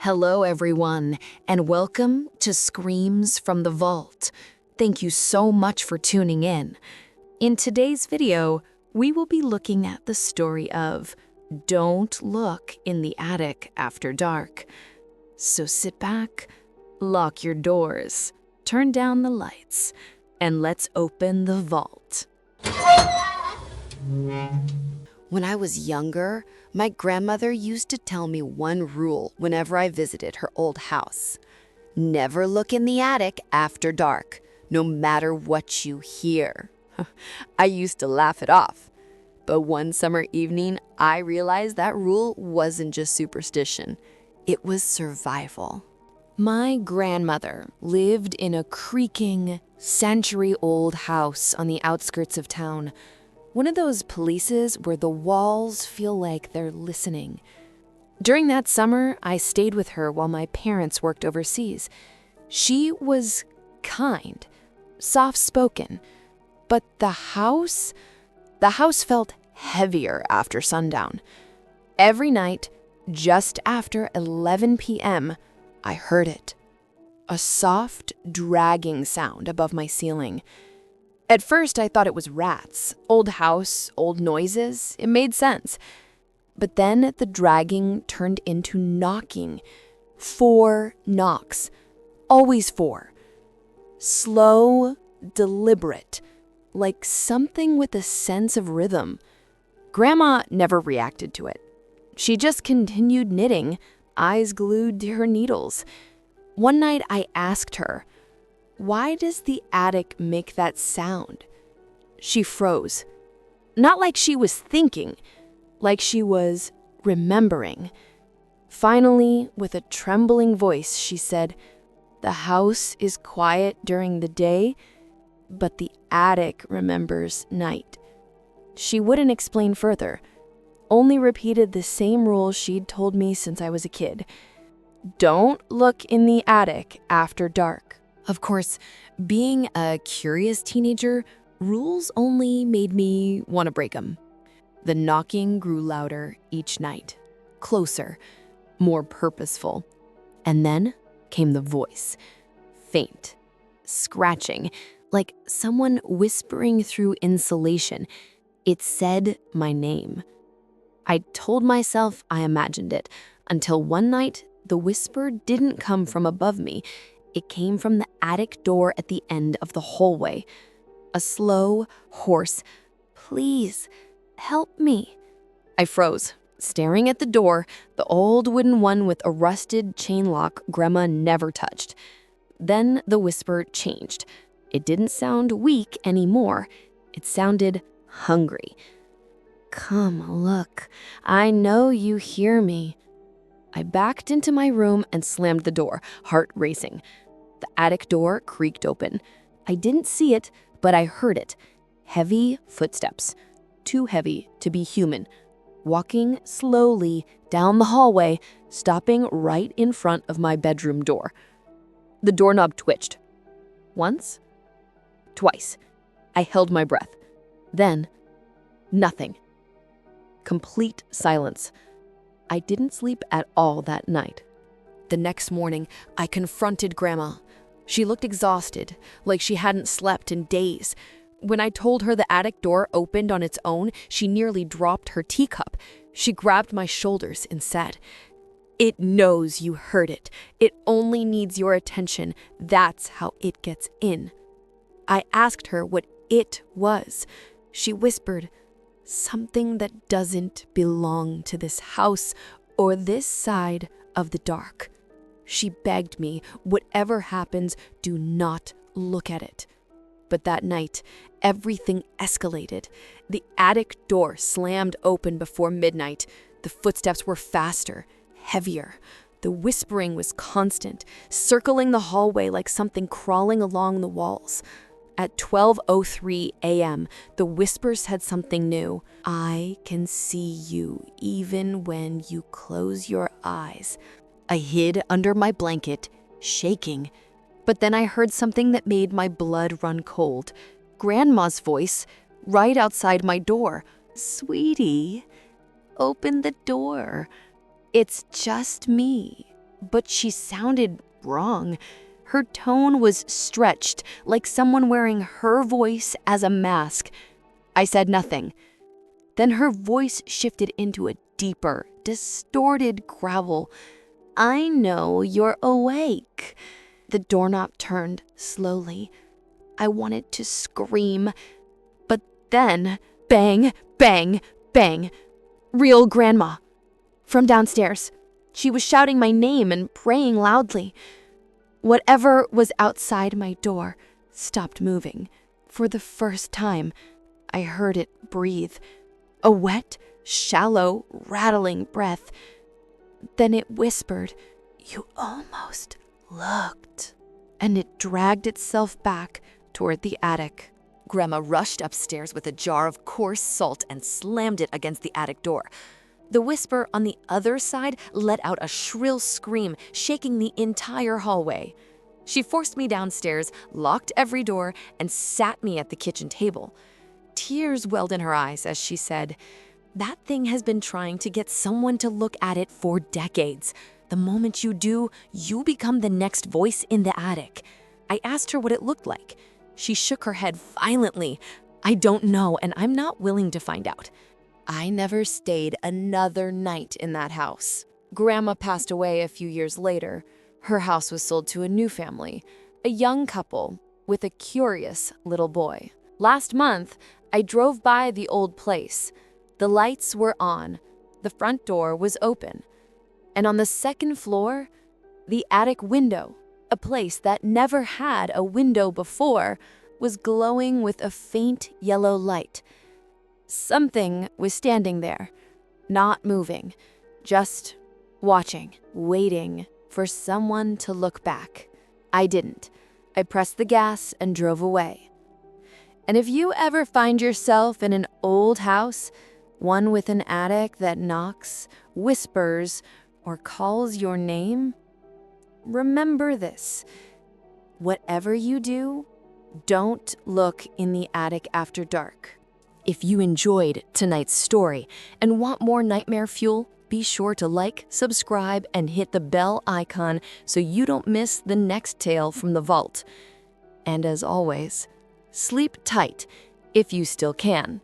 Hello, everyone, and welcome to Screams from the Vault. Thank you so much for tuning in. In today's video, we will be looking at the story of Don't Look in the Attic After Dark. So sit back, lock your doors, turn down the lights, and let's open the vault. When I was younger, my grandmother used to tell me one rule whenever I visited her old house. Never look in the attic after dark, no matter what you hear. I used to laugh it off. But one summer evening, I realized that rule wasn't just superstition. It was survival. My grandmother lived in a creaking, century-old house on the outskirts of town. One of those places where the walls feel like they're listening. During that summer, I stayed with her while my parents worked overseas. She was kind, soft-spoken, but the house felt heavier after sundown. Every night, just after 11 p.m., I heard it. A soft, dragging sound above my ceiling. At first, I thought it was rats. Old house, old noises. It made sense. But then the dragging turned into knocking. 4 knocks. Always 4. Slow, deliberate. Like something with a sense of rhythm. Grandma never reacted to it. She just continued knitting, eyes glued to her needles. One night I asked her, "Why does the attic make that sound?" She froze. Not like she was thinking, like she was remembering. Finally, with a trembling voice, she said, "The house is quiet during the day, but the attic remembers night." She wouldn't explain further, only repeated the same rules she'd told me since I was a kid. Don't look in the attic after dark. Of course, being a curious teenager, rules only made me want to break them. The knocking grew louder each night, closer, more purposeful. And then came the voice, faint, scratching, like someone whispering through insulation. It said my name. I told myself I imagined it, until one night, the whisper didn't come from above me. It came from the attic door at the end of the hallway. A slow, hoarse, "Please, help me." I froze, staring at the door, the old wooden one with a rusted chain lock Grandma never touched. Then the whisper changed. It didn't sound weak anymore. It sounded hungry. "Come, look. I know you hear me." I backed into my room and slammed the door, heart racing. The attic door creaked open. I didn't see it, but I heard it. Heavy footsteps. Too heavy to be human. Walking slowly down the hallway, stopping right in front of my bedroom door. The doorknob twitched. Once. Twice. I held my breath. Then, nothing. Complete silence. I didn't sleep at all that night. The next morning, I confronted Grandma. She looked exhausted, like she hadn't slept in days. When I told her the attic door opened on its own, she nearly dropped her teacup. She grabbed my shoulders and said, "It knows you heard it. It only needs your attention. That's how it gets in." I asked her what it was. She whispered, "Something that doesn't belong to this house or this side of the dark." She begged me, whatever happens, do not look at it. But that night, everything escalated. The attic door slammed open before midnight. The footsteps were faster, heavier. The whispering was constant, circling the hallway like something crawling along the walls. At 12:03 a.m., the whisper said something new. "I can see you even when you close your eyes." I hid under my blanket, shaking. But then I heard something that made my blood run cold. Grandma's voice, right outside my door. "Sweetie, open the door. It's just me." but she sounded wrong. Her tone was stretched, like someone wearing her voice as a mask. I said nothing. Then her voice shifted into a deeper, distorted growl. I know you're awake. The doorknob turned slowly. I wanted to scream, but then bang, bang, bang. Real grandma. From downstairs. She was shouting my name and praying loudly. Whatever was outside my door stopped moving. For the first time, I heard it breathe. A wet, shallow, rattling breath. Then it whispered, "You almost looked." And it dragged itself back toward the attic. Grandma rushed upstairs with a jar of coarse salt and slammed it against the attic door. The whisper on the other side let out a shrill scream, shaking the entire hallway. She forced me downstairs, locked every door, and sat me at the kitchen table. Tears welled in her eyes as she said, "That thing has been trying to get someone to look at it for decades. The moment you do, you become the next voice in the attic." I asked her what it looked like. She shook her head violently. "I don't know, and I'm not willing to find out." I never stayed another night in that house. Grandma passed away a few years later. Her house was sold to a new family, a young couple with a curious little boy. Last month, I drove by the old place. The lights were on, the front door was open, and on the second floor, the attic window, a place that never had a window before, was glowing with a faint yellow light. Something was standing there, not moving, just watching, waiting for someone to look back. I didn't. I pressed the gas and drove away. And if you ever find yourself in an old house, one with an attic that knocks, whispers, or calls your name, remember this. Whatever you do, don't look in the attic after dark. If you enjoyed tonight's story and want more nightmare fuel, be sure to like, subscribe, and hit the bell icon so you don't miss the next tale from the vault. And as always, sleep tight if you still can.